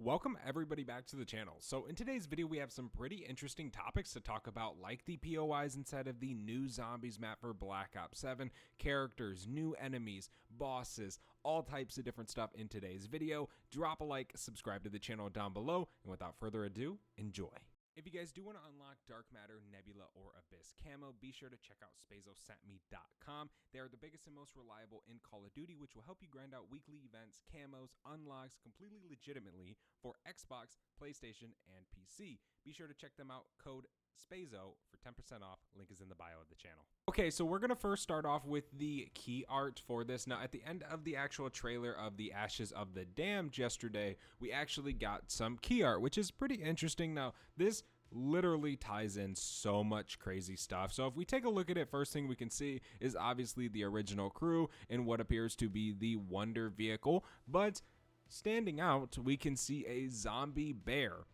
Welcome everybody back to the channel. So in today's video we have some pretty interesting topics to talk about, like the POIs inside of the new zombies map for Black Ops 7, characters, new enemies, bosses, all types of different stuff in today's video. Drop a like, subscribe to the channel down below, and without further ado, enjoy. If you guys do want to unlock Dark Matter, Nebula, or Abyss camo, be sure to check out SHADOWSMITH.com. They are the biggest and most reliable in Call of Duty, which will help you grind out weekly events, camos, unlocks completely legitimately for Xbox, PlayStation, and PC. Be sure to check them out. Code SPAZO for 10% off. Link is in the bio of the channel. Okay, so we're going to first start off with the key art for this. Now, at the end of the actual trailer of the Ashes of the Damned yesterday, we actually got some key art, which is pretty interesting. Now, this literally ties in so much crazy stuff. So if we take a look at it, first thing we can see is obviously the original crew in what appears to be the Wonder vehicle, but standing out, we can see a zombie bear.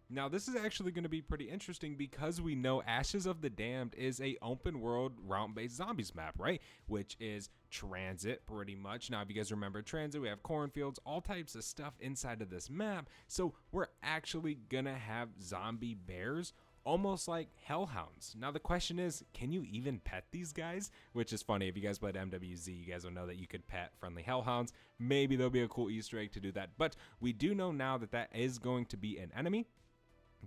Now, this is actually going to be pretty interesting because we know Ashes of the Damned is a open world route-based zombies map, right? Which is transit pretty much. Now, if you guys remember transit, we have cornfields, all types of stuff inside of this map. So we're actually going to have zombie bears, almost like hellhounds. Now, the question is, can you even pet these guys? Which is funny. If you guys played MWZ, you guys will know that you could pet friendly hellhounds. Maybe there'll be a cool Easter egg to do that. But we do know now that that is going to be an enemy.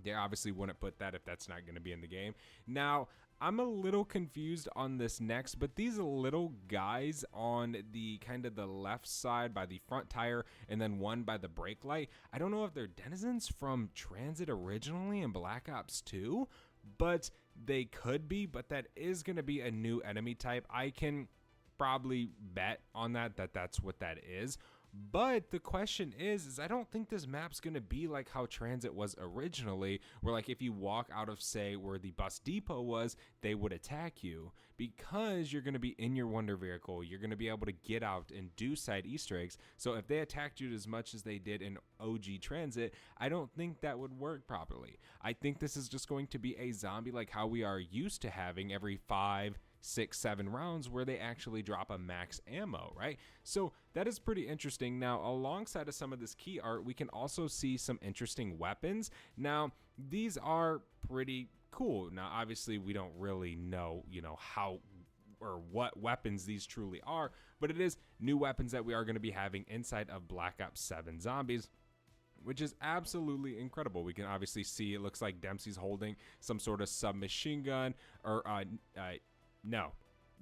They obviously wouldn't put that if that's not going to be in the game. Now, I'm a little confused on this next, but these little guys on the kind of the left side by the front tire and then one by the brake light, I don't know if they're denizens from Transit originally in Black Ops 2, but they could be. But that is going to be a new enemy type. I can probably bet on that that's what that is. But the question is I don't think this map's going to be like how Transit was originally, where like if you walk out of, say, where the bus depot was, they would attack you, because you're going to be in your Wonder vehicle. You're going to be able to get out and do side Easter eggs. So if they attacked you as much as they did in OG Transit, I don't think that would work properly. I think this is just going to be a zombie like how we are used to having every 5, 6, 7 rounds, where they actually drop a max ammo, right? So that is pretty interesting. Now, alongside of some of this key art, we can also see some interesting weapons. Now, these are pretty cool. Now, obviously, we don't really know, how or what weapons these truly are, but it is new weapons that we are going to be having inside of Black Ops 7 Zombies, which is absolutely incredible. We can obviously see, it looks like Dempsey's holding some sort of submachine gun, or no.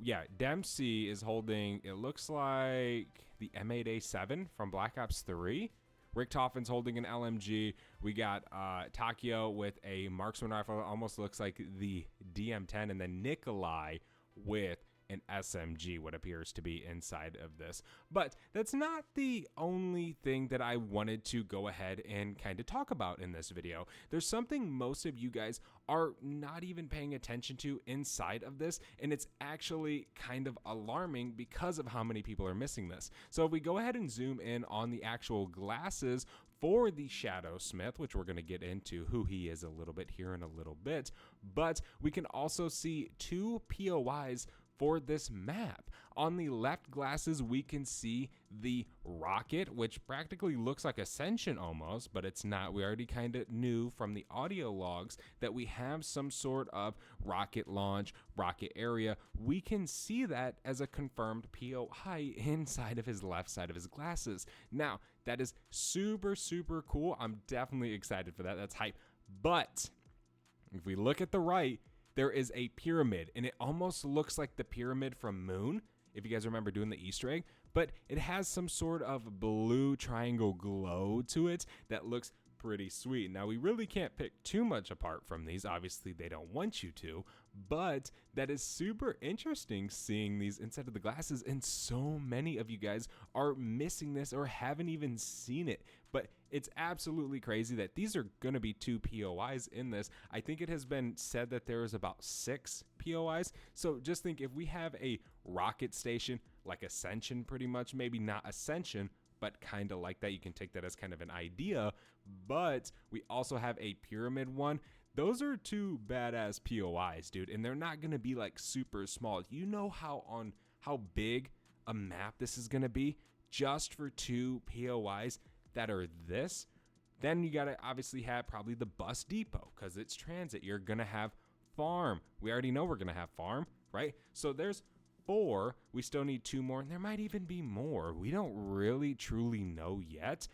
Yeah, Dempsey is holding, it looks like the M8A7 from Black Ops 3. Richtofen's holding an LMG. We got Takio with a marksman rifle. It almost looks like the DM10. And then Nikolai with an SMG, what appears to be inside of this. But that's not the only thing that I wanted to go ahead and kind of talk about in this video. There's something most of you guys are not even paying attention to inside of this, and it's actually kind of alarming because of how many people are missing this. So if we go ahead and zoom in on the actual glasses for the SHADOWSMITH, which we're going to get into who he is a little bit here in a little bit, but we can also see two POIs for this map. On the left glasses, we can see the rocket, which practically looks like Ascension almost, but it's not. We already kind of knew from the audio logs that we have some sort of rocket launch, rocket area. We can see that as a confirmed POI inside of his left side of his glasses. Now, that is super, super cool. I'm definitely excited for that. That's hype. But if we look at the right, there is a pyramid, and it almost looks like the pyramid from Moon, if you guys remember doing the Easter egg, but it has some sort of blue triangle glow to it that looks pretty sweet. Now, we really can't pick too much apart from these. Obviously, they don't want you to, but that is super interesting seeing these inside of the glasses, and so many of you guys are missing this or haven't even seen it. But it's absolutely crazy that these are going to be two POIs in this. I think it has been said that there is about 6 POIs. So just think, if we have a rocket station like Ascension, pretty much, maybe not Ascension, but kind of like that. You can take that as kind of an idea. But we also have a pyramid one. Those are two badass POIs, dude. And they're not going to be like super small. You know how big a map this is going to be just for two POIs that are this? Then you gotta obviously have probably the bus depot because it's transit. You're gonna have farm. We already know we're gonna have farm, right? So there's 4. We still need 2 more, and there might even be more. We don't really truly know yet,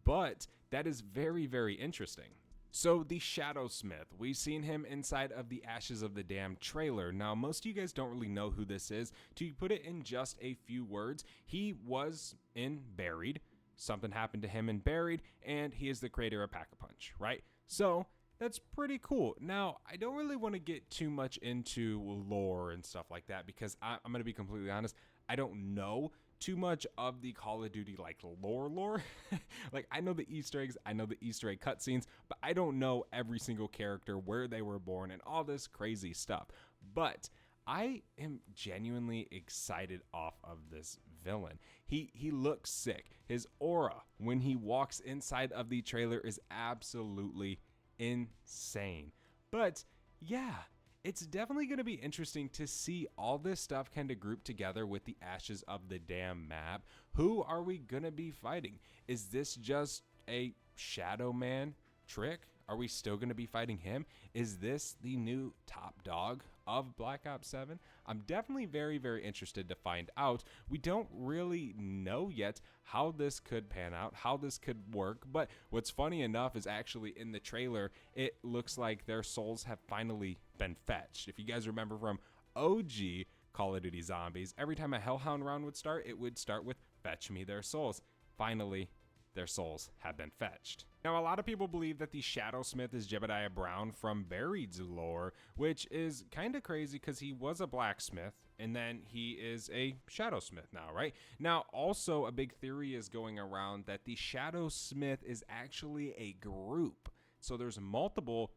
but that is very, very interesting. So the Shadowsmith, we've seen him inside of the Ashes of the Dam trailer. Now, most of you guys don't really know who this is. To put it in just a few words, he was in Buried. Something happened to him in Buried, and he is the creator of Pack-a-Punch, right? So that's pretty cool. Now, I don't really want to get too much into lore and stuff like that because I'm going to be completely honest. I don't know too much of the Call of Duty like lore. Like I know the Easter eggs, I know the Easter egg cutscenes, but I don't know every single character, where they were born, and all this crazy stuff. But I am genuinely excited off of this villain. He looks sick. His aura when he walks inside of the trailer is absolutely insane. But yeah, it's definitely going to be interesting to see all this stuff kind of grouped together with the Ashes of the Dam map. Who are we going to be fighting? Is this just a Shadow Man trick? Are we still going to be fighting him? Is this the new top dog of Black Ops 7? I'm definitely very, very interested to find out. We don't really know yet how this could pan out, how this could work, but what's funny enough is actually in the trailer, it looks like their souls have finally been fetched. If you guys remember from OG Call of Duty Zombies, every time a Hellhound round would start, it would start with fetch me their souls. Finally, their souls have been fetched. Now, a lot of people believe that the Shadowsmith is Jebediah Brown from Buried's lore, which is kind of crazy because he was a blacksmith and then he is a Shadowsmith now, right? Now, also a big theory is going around that the Shadowsmith is actually a group. So there's multiple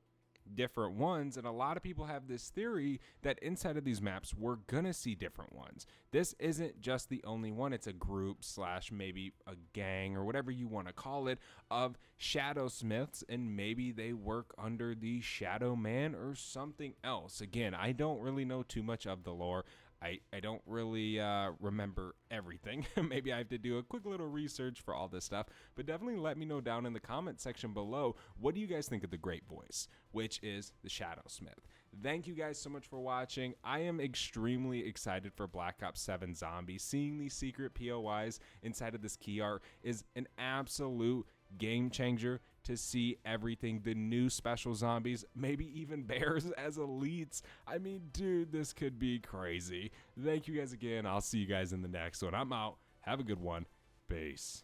different ones, and a lot of people have this theory that inside of these maps we're gonna see different ones. This isn't just the only one. It's a group slash maybe a gang or whatever you want to call it of Shadowsmiths, and maybe they work under the Shadow Man or something else. Again, I don't really know too much of the lore. I don't really remember everything. Maybe I have to do a quick little research for all this stuff, but definitely let me know down in the comment section below, what do you guys think of the Great Voice, which is the Shadowsmith? Thank you guys so much for watching. I am extremely excited for Black Ops 7 Zombies. Seeing these secret POIs inside of this key art is an absolute game changer to see everything, the new special zombies, maybe even bears as elites. I mean, dude, this could be crazy. Thank you guys again. I'll see you guys in the next one. I'm out. Have a good one. Peace.